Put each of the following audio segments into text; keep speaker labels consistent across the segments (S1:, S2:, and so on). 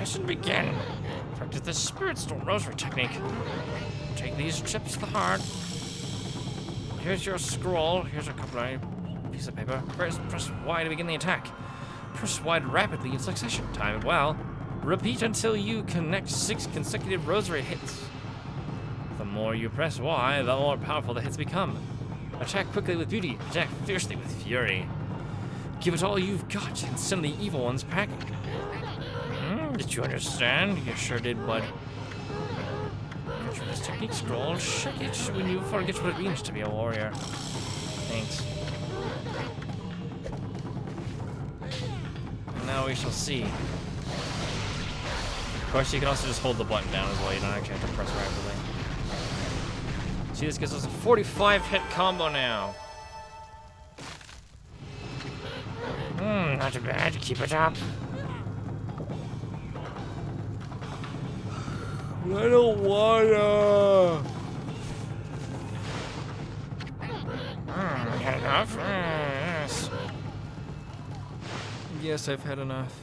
S1: lesson begin. Practice the Spirit Stone Rosary technique. Take these tips to the heart. Here's your scroll. Here's a couple of pieces of paper. First, press Y to begin the attack. Press Y rapidly in succession. Time it well. Repeat until you connect 6 consecutive rosary hits. The more you press Y, the more powerful the hits become. Attack quickly with beauty. Attack fiercely with fury. Give it all you've got and send the evil ones packing. Did you understand? You sure did, bud. Get this technique scroll. Check it when you forget what it means to be a warrior. Thanks. And now we shall see. Of course, you can also just hold the button down as well. You don't actually have to press rapidly. See, this gives us a 45-hit combo now. Not too bad. Keep it up. I don't wanna. Had enough? Yes. Yes, I've had enough.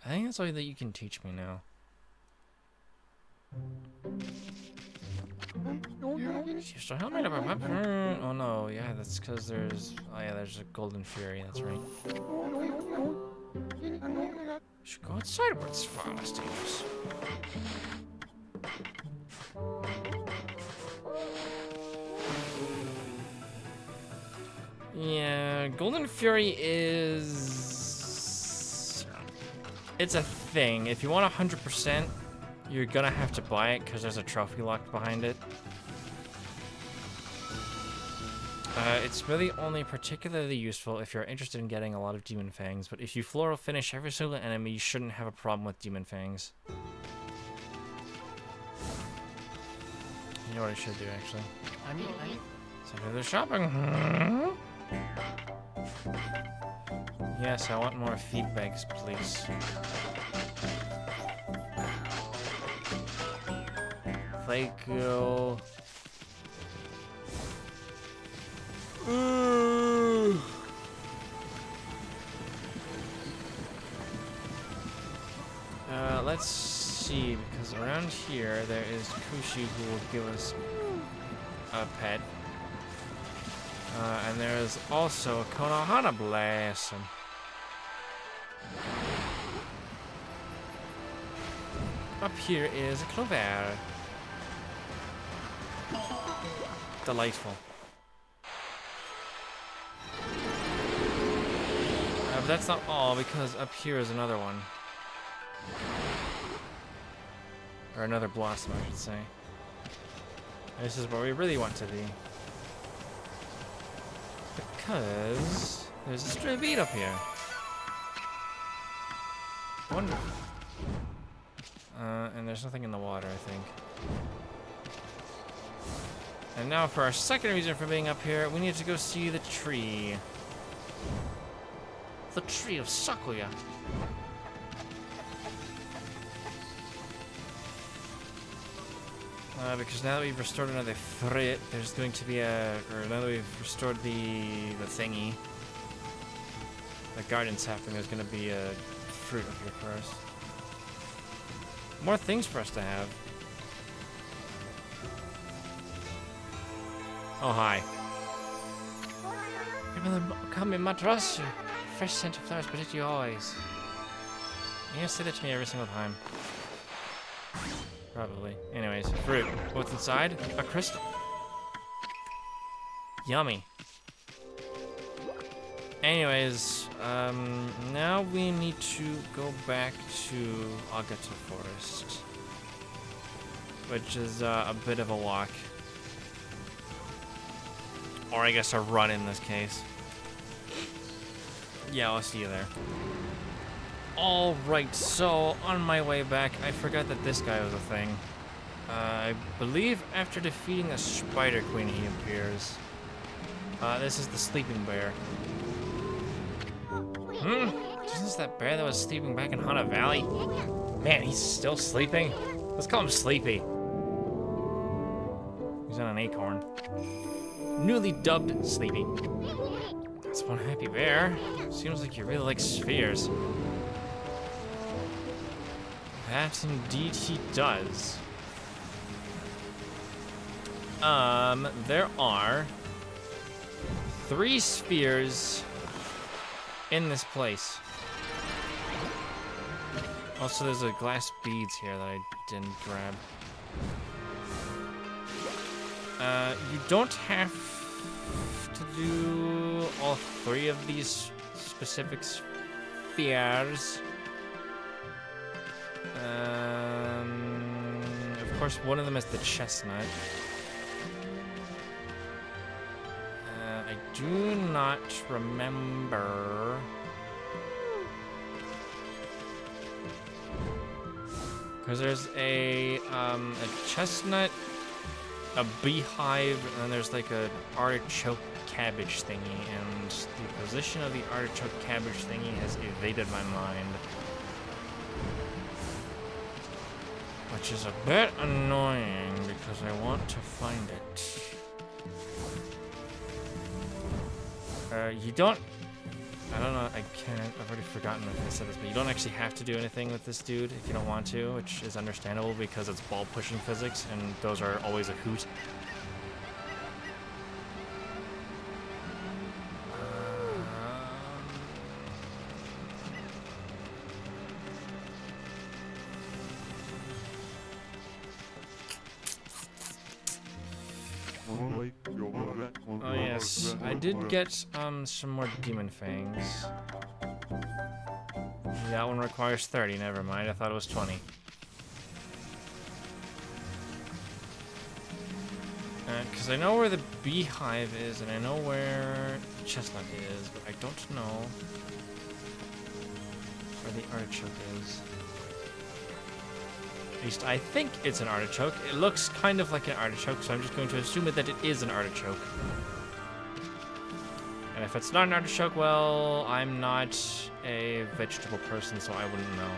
S1: I think that's all that you can teach me now. She's still helping me. Oh no, yeah, that's because there's. Oh yeah, there's a golden fury. That's right. Should go outside where it's far less dangerous. Yeah, golden fury is. It's a thing. If you want 100%, you're gonna have to buy it because there's a trophy locked behind it. It's really only particularly useful if you're interested in getting a lot of demon fangs, but if you floral finish every single enemy, you shouldn't have a problem with demon fangs. You know what I should do, actually? So do the shopping. Yes, I want more feedbacks, please. Thank you. Let's see, because around here there is Kushi who will give us a pet. And there is also Konohana Blossom. Up here is a Clover. Delightful. But that's not all, because up here is another one. Or another blossom, I should say. And this is where we really want to be. Because there's a stray bead up here. Wonderful. And there's nothing in the water, I think. And now for our second reason for being up here, we need to go see the tree. The tree of Sakuya. Because now that we've restored another fruit, there's going to be a... Or now that we've restored the thingy, the garden sapling, there's going to be a fruit up here for us. More things for us to have. Oh, hi. Okami matras, fresh scent of flowers, but it's you always. You say that to me every single time. Probably. Anyways, fruit. What's inside? A crystal. Yummy. Anyways, now we need to go back to Agata Forest, which is a bit of a walk. Or I guess a run in this case. Yeah, I'll see you there. Alright, so on my way back, I forgot that this guy was a thing. I believe after defeating a Spider Queen he appears. This is the sleeping bear. Isn't this that bear that was sleeping back in Hana Valley? Man, he's still sleeping? Let's call him Sleepy. He's on an acorn. Newly dubbed Sleepy. That's one happy bear. Seems like you really like spheres. That indeed he does. There are 3 spheres in this place. Also, there's a glass beads here that I didn't grab. You don't have to do all 3 of these specific spheres. Of course, one of them is the chestnut. I do not remember. Because there's a chestnut, a beehive, and then there's like a artichoke cabbage thingy, and the position of the artichoke cabbage thingy has evaded my mind. Which is a bit annoying because I want to find it. You don't... I don't know, I've already forgotten if I said this, but you don't actually have to do anything with this dude if you don't want to, which is understandable because it's ball pushing physics, and those are always a hoot. Oh yes, I did get some more demon fangs. That one requires 30, never mind, I thought it was 20. Because I know where the beehive is, and I know where chestnut is, but I don't know where the artichoke is. At least I think it's an artichoke. It looks kind of like an artichoke, so I'm just going to assume that it is an artichoke. And if it's not an artichoke, well, I'm not a vegetable person, so I wouldn't know.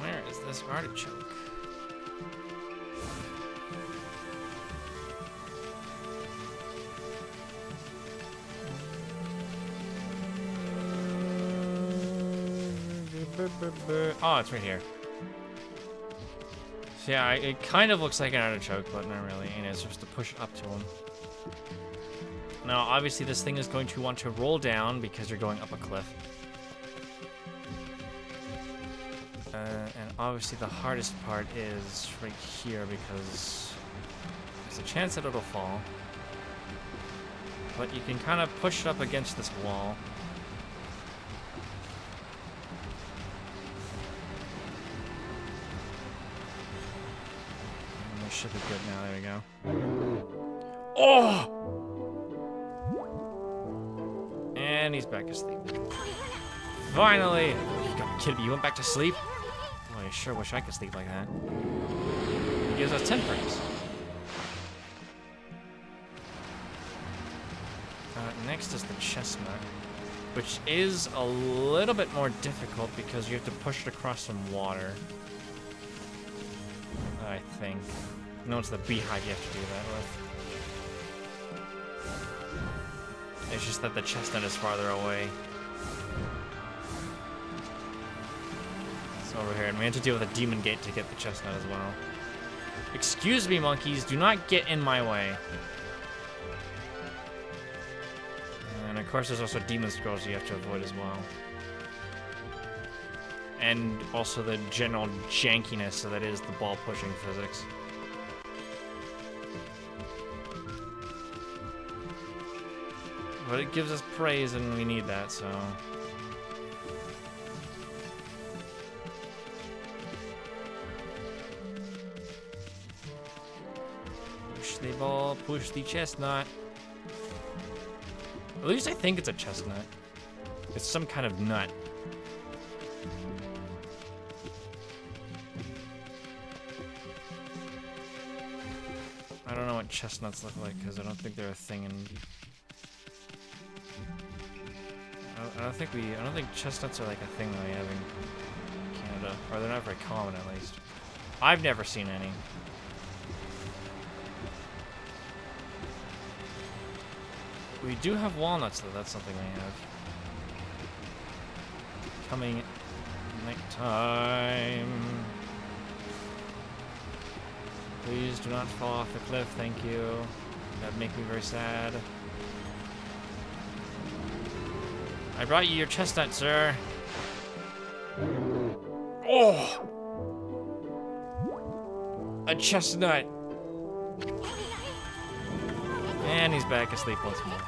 S1: Where is this artichoke? Oh, it's right here. So yeah, it kind of looks like an artichoke, but not really. And it's just to push it up to him. Now, obviously, this thing is going to want to roll down because you're going up a cliff. And obviously, the hardest part is right here because there's a chance that it'll fall. But you can kind of push it up against this wall. Should be good now. There we go. Oh! And he's back asleep. Finally! You gotta be kidding me. You went back to sleep? Boy, I sure wish I could sleep like that. He gives us 10 frames. Next is the chestnut, which is a little bit more difficult because you have to push it across some water. I think. No, it's the beehive you have to do that with. It's just that the chestnut is farther away. It's over here, and we have to deal with a demon gate to get the chestnut as well. Excuse me, monkeys, do not get in my way. And of course, there's also demon scrolls you have to avoid as well. And also the general jankiness that is the ball pushing physics. But it gives us praise and we need that, so. Push the ball, push the chestnut. At least I think it's a chestnut. It's some kind of nut. I don't know what chestnuts look like because I don't think they're a thing in. I don't think chestnuts are like a thing that we have in or they're not very common at least. I've never seen any. We do have walnuts though, that's something we have. Coming nighttime. Please do not fall off the cliff, thank you. That'd make me very sad. I brought you your chestnut, sir. Oh! A chestnut. And he's back asleep once more.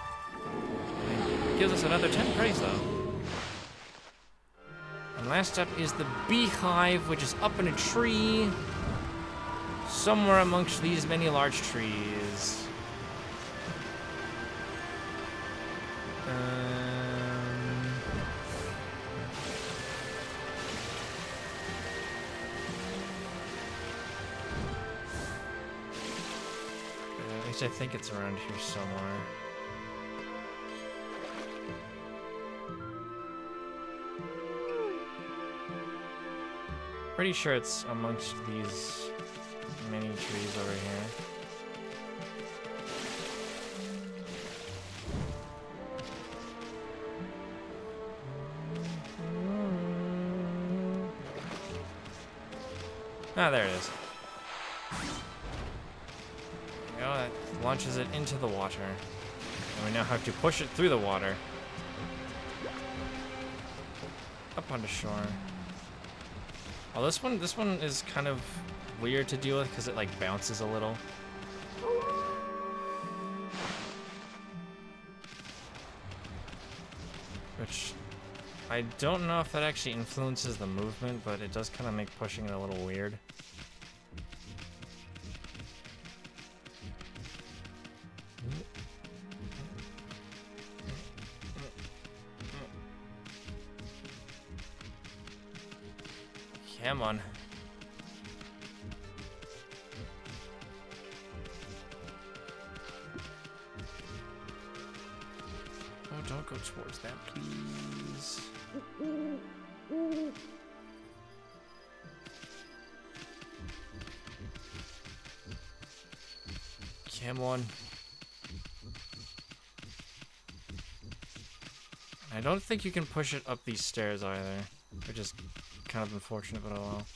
S1: Gives us another 10 praise, though. And last up is the beehive, which is up in a tree. Somewhere amongst these many large trees. At least I think it's around here somewhere. Pretty sure it's amongst these many trees over here. Ah, there it is. You know, that launches it into the water. And we now have to push it through the water. Up onto shore. Oh, this one is kind of weird to deal with because it like bounces a little. Which I don't know if that actually influences the movement, but it does kind of make pushing it a little weird. Come on. Oh, don't go towards that, please. Come on. I don't think you can push it up these stairs either, which is kind of unfortunate, but oh well.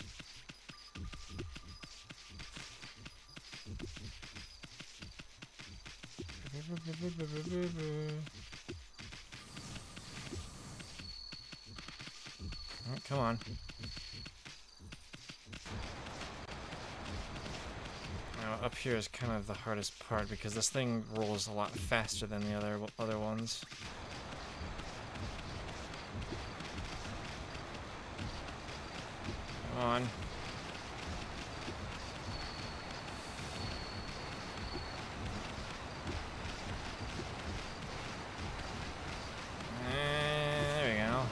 S1: Oh, come on. Now up here is kind of the hardest part because this thing rolls a lot faster than the other ones. Come on. There we go.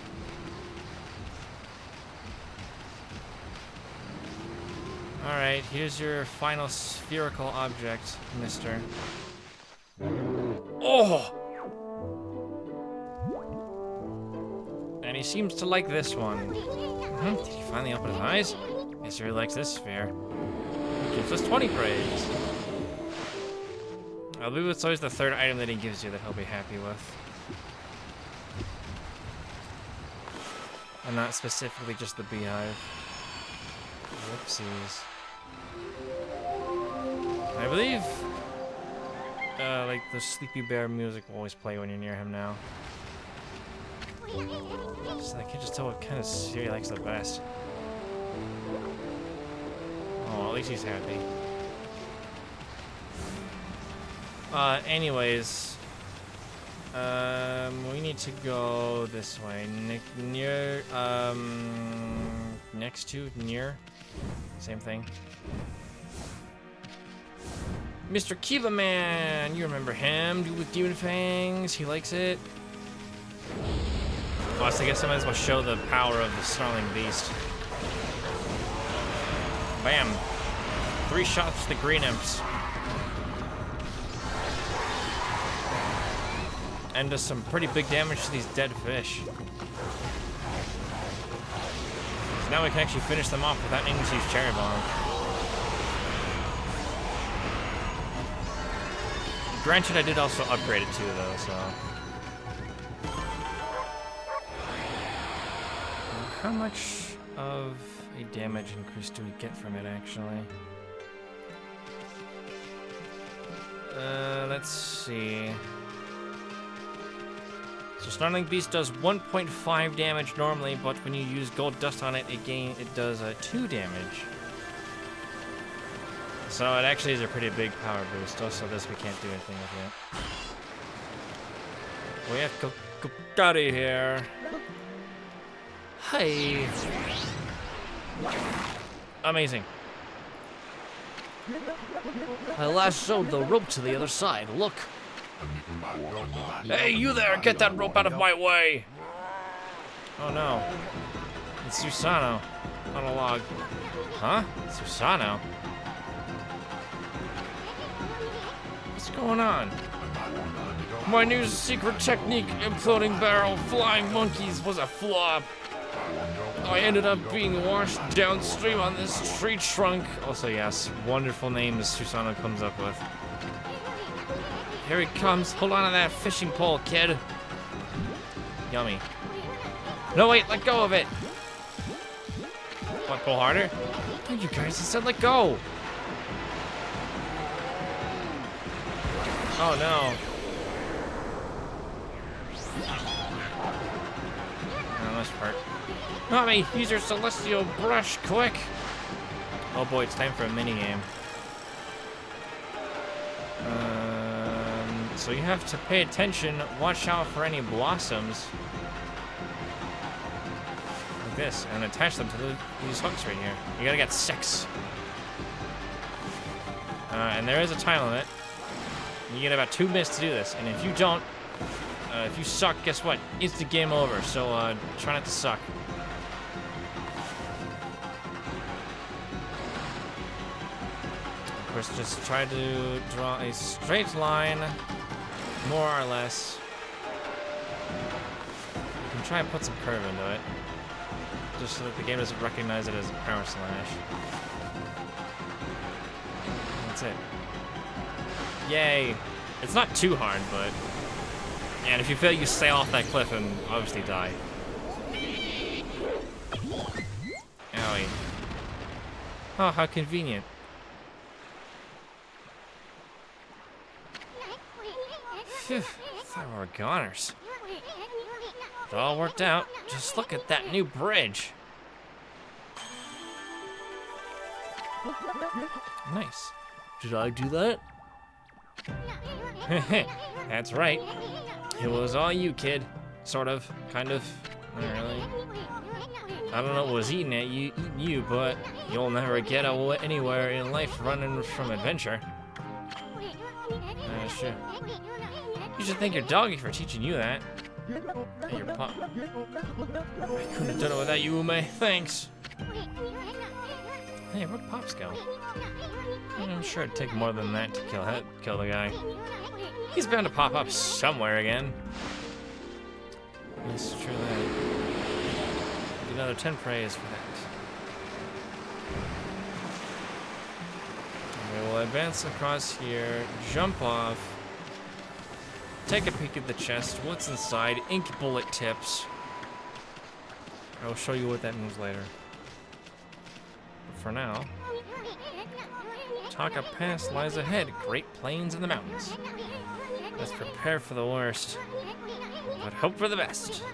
S1: Alright, here's your final spherical object, mister. Oh! And he seems to like this one. Did he finally open his eyes? Yes, he really likes this sphere. He gives us 20 praise. I believe it's always the third item that he gives you that he'll be happy with. And not specifically just the beehive. Whoopsies. I believe, like the Sleepy Bear music will always play when you're near him now. So I can just tell what kind of sphere he likes the best. Oh, at least he's happy. Anyways, we need to go this way. Near, next to, near, same thing. Mr. Kiva Man, you remember him? Dude with demon fangs, he likes it. Well, so I guess I might as well show the power of the snarling beast. Bam! 3 shots to the green imps. And does some pretty big damage to these dead fish. So now we can actually finish them off without needing to use Cherry Bomb. Granted, I did also upgrade it too, though, so... How much of a damage increase do we get from it, actually? Let's see. So Snarling Beast does 1.5 damage normally, but when you use Gold Dust on it, it does 2 damage. So it actually is a pretty big power boost. Also, this we can't do anything with yet. We have Kokari here. Hey. Amazing. I lassoed the rope to the other side. Look. Hey, you there! Get that rope out of my way! Oh no. It's Susano on a log. Huh? Susano? What's going on? My new secret technique, imploding barrel, flying monkeys, was a flop. I ended up being washed downstream on this tree trunk. Also, yes, wonderful names Susano comes up with. Here he comes. Hold on to that fishing pole, kid. Yummy. No, wait, let go of it. What, pull harder? Oh, you guys, I said let go. Oh, no. Oh, this part. Tommy, use your celestial brush, quick. Oh boy, it's time for a minigame. So you have to pay attention, watch out for any blossoms. Like this, and attach them to these hooks right here. You gotta get 6. And there is a time limit. You get about 2 minutes to do this, and if you don't, if you suck, guess what? It's the game over, so try not to suck. Of course, just try to draw a straight line, more or less. You can try and put some curve into it, just so that the game doesn't recognize it as a power slash. That's it. Yay! It's not too hard, but... And if you fail, you sail off that cliff and obviously die. Owie. Oh, how convenient. Phew, thought we were goners. It all worked out. Just look at that new bridge. Nice. Did I do that? That's right. It was all you, kid. Sort of. Kind of. Not really. I don't know what was eating you, but you'll never get anywhere in life running from adventure. Sure. You should thank your doggy for teaching you that. Hey, your pop. I couldn't have done it without you, Ume. Thanks. Hey, where'd Pops go? I'm sure it'd take more than that to kill the guy. He's bound to pop up somewhere again. Yes, true that. Get another 10 praise for that. We will advance across here, jump off, take a peek at the chest. What's inside? Ink bullet tips. I will show you what that means later. But for now, Taka Pass lies ahead. Great Plains in the mountains. Let's prepare for the worst, but hope for the best.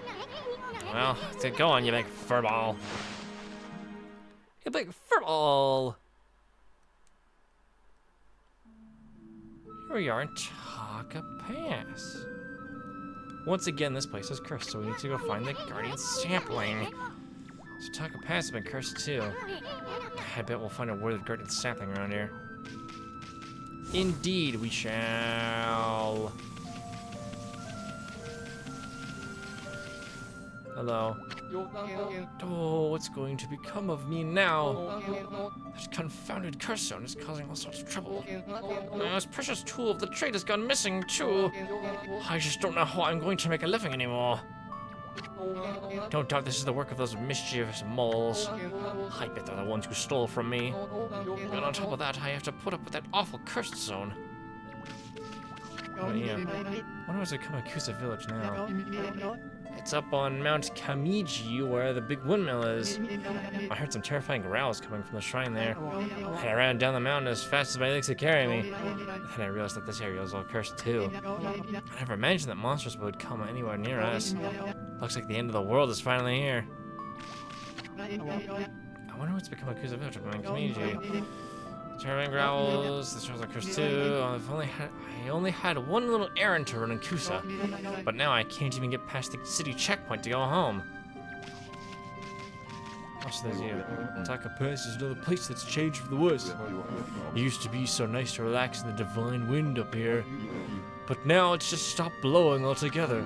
S1: Well, go on, you big furball. You big furball. Here we are in Taka Pass. Once again, this place is cursed, so we need to go find the Guardian Sapling. So Taka Pass has been cursed too. I bet we'll find a worthy Guardian Sapling around here. Indeed, we shall. Hello. Oh, what's going to become of me now? That confounded curse zone is causing all sorts of trouble. This precious tool of the trade has gone missing, too. I just don't know how I'm going to make a living anymore. Don't doubt this is the work of those mischievous moles. I bet they're the ones who stole from me. And on top of that, I have to put up with that awful cursed zone. Oh yeah. I wonder what's at Kamakusa village now. It's up on Mount Kamiji where the big windmill is. I heard some terrifying growls coming from the shrine there. And I ran down the mountain as fast as my legs could carry me. Then I realized that this area was all cursed too. I never imagined that monsters would come anywhere near us. Looks like the end of the world is finally here. I wonder what's become of Kusa village up on Kamiji. Terrifying growls, the stars are cursed too. I only had one little errand to run in Kusa, but now I can't even get past the city checkpoint to go home. What's this here? Taka Pass is another place that's changed for the worse. It used to be so nice to relax in the divine wind up here, but now it's just stopped blowing altogether.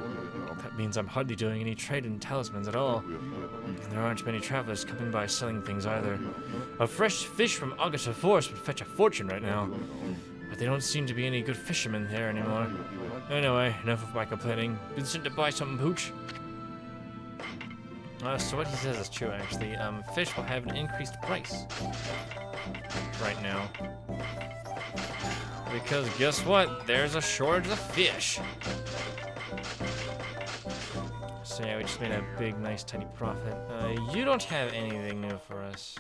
S1: That means I'm hardly doing any trade in talismans at all. And there aren't many travelers coming by selling things either. A fresh fish from Agata Forest would fetch a fortune right now. But they don't seem to be any good fishermen there anymore. Anyway, enough of my complaining. Been sent to buy something, pooch. So what he says is true, actually. Fish will have an increased price. Right now. Because guess what? There's a shortage of fish. So yeah, we just made a big, nice, tiny profit. You don't have anything new for us.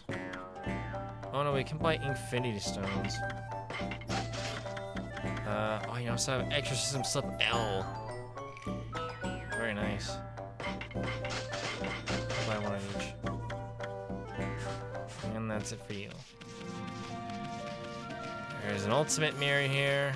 S1: Oh no, we can buy Infinity Stones. Oh, you also have Exorcism Slip L. Very nice. I'll buy one of each. And that's it for you. There's an ultimate mirror here.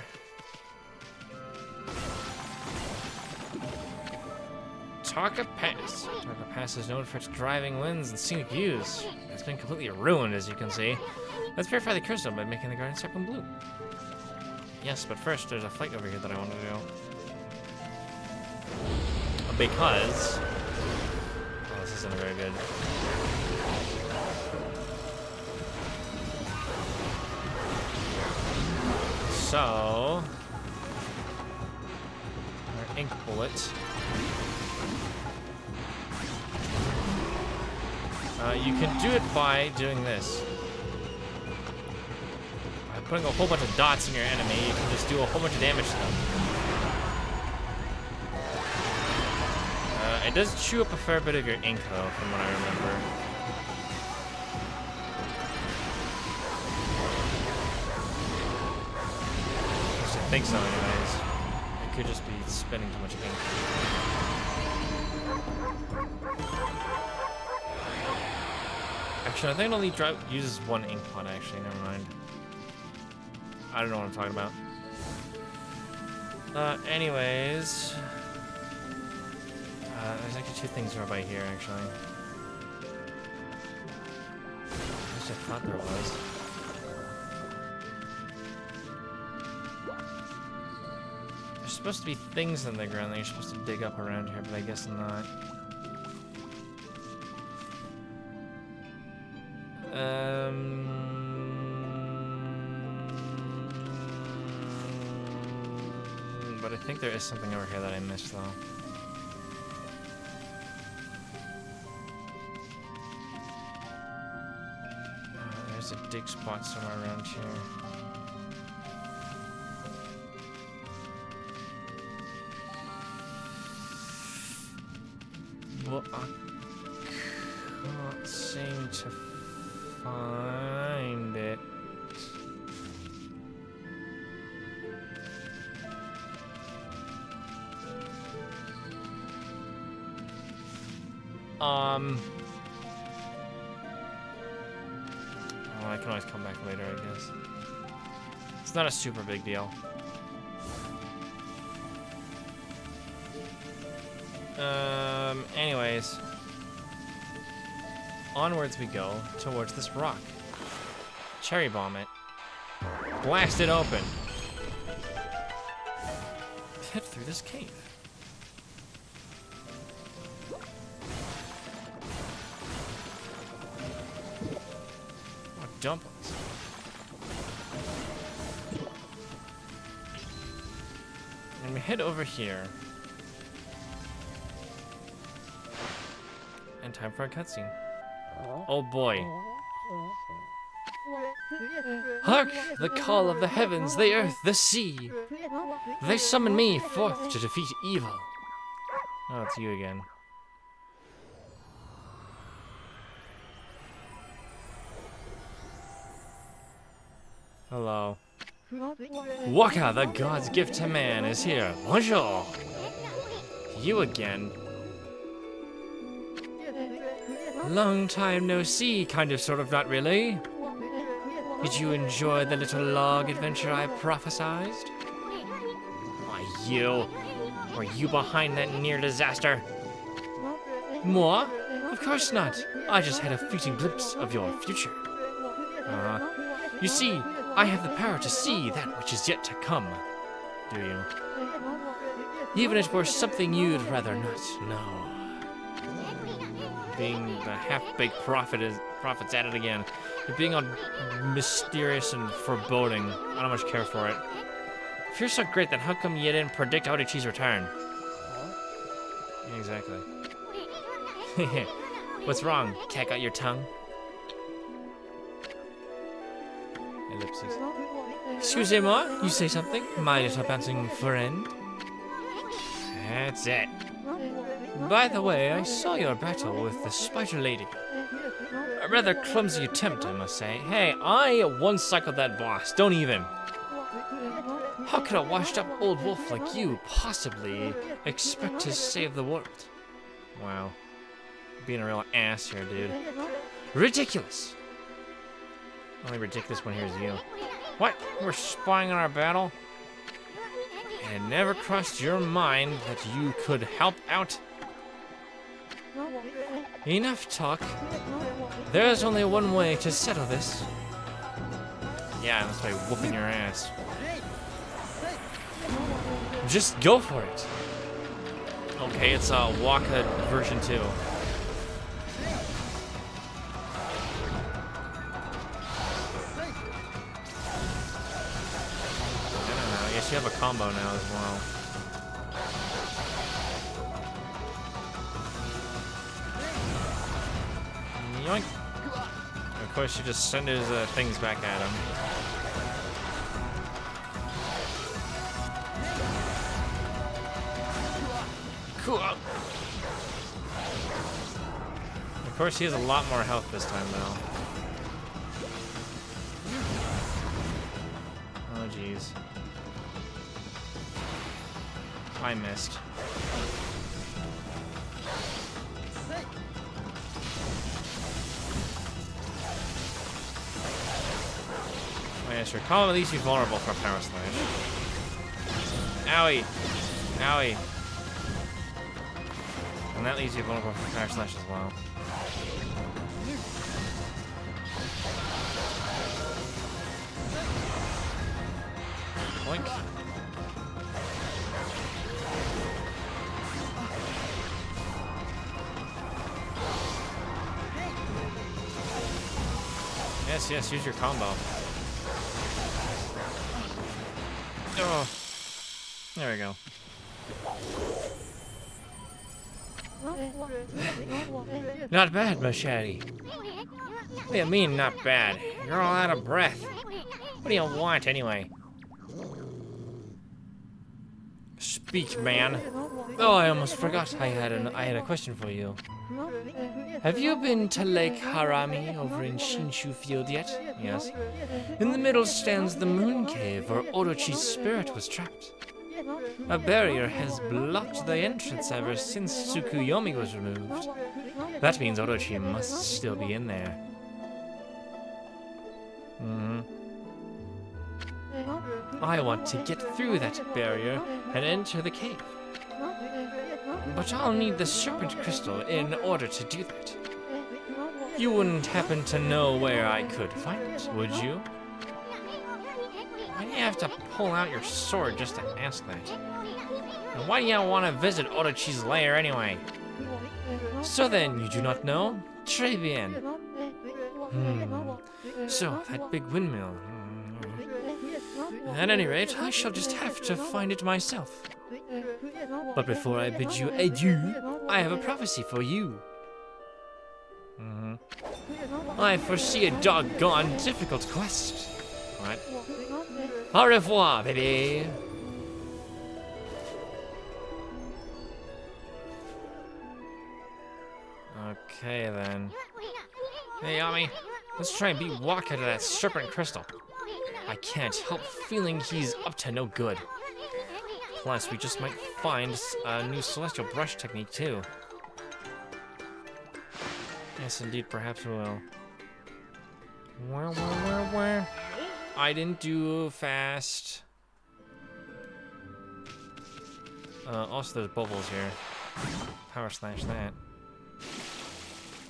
S1: Taka Pass. Taka Pass is known for its driving winds and scenic views. It's been completely ruined, as you can see. Let's purify the crystal by making the garden circle blue. Yes, but first there's a fight over here that I want to do. Because... oh, this isn't very good. So... our ink bullet. You can do it by doing this. By putting a whole bunch of dots in your enemy, you can just do a whole bunch of damage to them. It does chew up a fair bit of your ink, though, from what I remember. At least I think so, anyways. I could just be spending too much ink. Actually, I think it only uses one ink pot, actually. Never mind. I don't know what I'm talking about. Anyways. There's actually two things over by here, actually. At least I thought there was. There's supposed to be things in the ground that you're supposed to dig up around here, but I guess not. But I think there is something over here that I missed, though. There's a dig spot somewhere around here. Well, I can't seem to find it. Well, I can always come back later, I guess. It's not a super big deal. Anyways. Onwards we go towards this rock. Cherry bomb it. Blast it open. Head through this cave. Oh, dumplings. And we head over here. And time for a cutscene. Oh boy. Hark! The call of the heavens, the earth, the sea! They summon me forth to defeat evil. Oh, it's you again. Hello. Waka, the god's gift to man, is here. Bonjour! You again. Long time no see, kind of, sort of, not really. Did you enjoy the little log adventure I prophesied? Why, you? Were you behind that near disaster? Moi? Of course not. I just had a fleeting glimpse of your future. You see, I have the power to see that which is yet to come. Do you? Even if it were something you'd rather not know. Being the half-baked prophet's at it again. You're being all mysterious and foreboding. I don't much care for it. If you're so great, then how come you didn't predict Odachi's return? Yeah, exactly. What's wrong? Cat got your tongue? Ellipses. Excusez-moi, you say something? My little bouncing friend? That's it. By the way, I saw your battle with the spider lady. A rather clumsy attempt, I must say. Hey, I one-cycled that boss, don't even. How could a washed-up old wolf like you possibly expect to save the world? Wow. Being a real ass here, dude. Ridiculous! Only ridiculous one here is you. What? You were spying on our battle? And it never crossed your mind that you could help out? Enough talk. There's only one way to settle this. Yeah, that's by whooping your ass. Just go for it. Okay, it's Waka version 2. I guess you have a combo now as well. Yoink. Of course, you just send his things back at him. Cool. Of course, he has a lot more health this time, though. Oh, jeez. I missed. Yeah, sure. Calm leaves you vulnerable for a power slash. Owie. Owie. And that leaves you vulnerable for a power slash as well. Blink. Yes, yes, use your combo. Oh, there we go. Not bad, Machete. What do you mean, not bad? You're all out of breath. What do you want, anyway? Speak, man. Oh, I almost forgot. I had a question for you. Have you been to Lake Harami over in Shinshu Field yet? Yes. In the middle stands the moon cave where Orochi's spirit was trapped. A barrier has blocked the entrance ever since Tsukuyomi was removed. That means Orochi must still be in there. I want to get through that barrier and enter the cave. But I'll need the serpent crystal in order to do that. You wouldn't happen to know where I could find it, would you? Why do you have to pull out your sword just to ask that? And why do you want to visit Orochi's lair anyway? So then, you do not know? Très bien. So, that big windmill. At any rate, I shall just have to find it myself. But before I bid you adieu, I have a prophecy for you. I foresee a doggone difficult quest. What? Au revoir, baby. Okay, then. Hey, Ami. Let's try and beat Walk out of that serpent crystal. I can't help feeling he's up to no good. Plus, we just might find a new celestial brush technique, too. Yes, indeed, perhaps we will. Where? I didn't do fast. Also, there's bubbles here. Power slash that.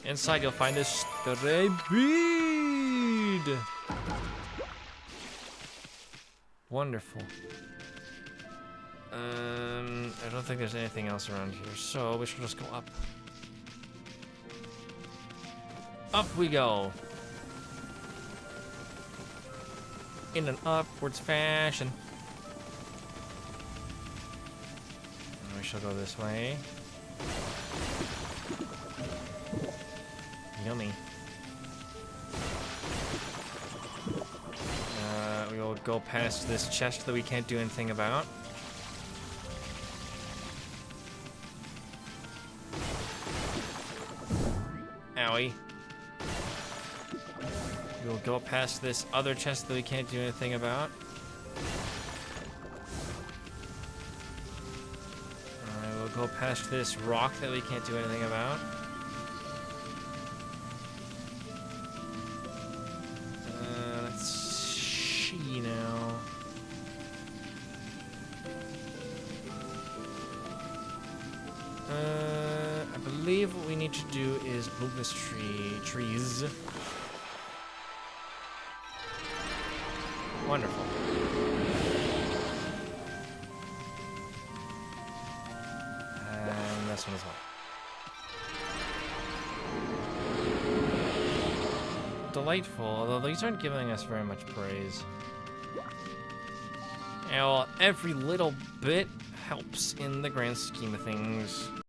S1: Inside, you'll find this stray bead. Wonderful. I don't think there's anything else around here, so we should just go up. Up we go. In an upwards fashion. And we shall go this way. Yummy. We will go past this chest that we can't do anything about. Owie. We will go past this other chest that we can't do anything about. We'll go past this rock that we can't do anything about. Let's see now. I believe what we need to do is move this trees. Wonderful. And this one as well. Delightful, although these aren't giving us very much praise. Yeah, well, every little bit helps in the grand scheme of things.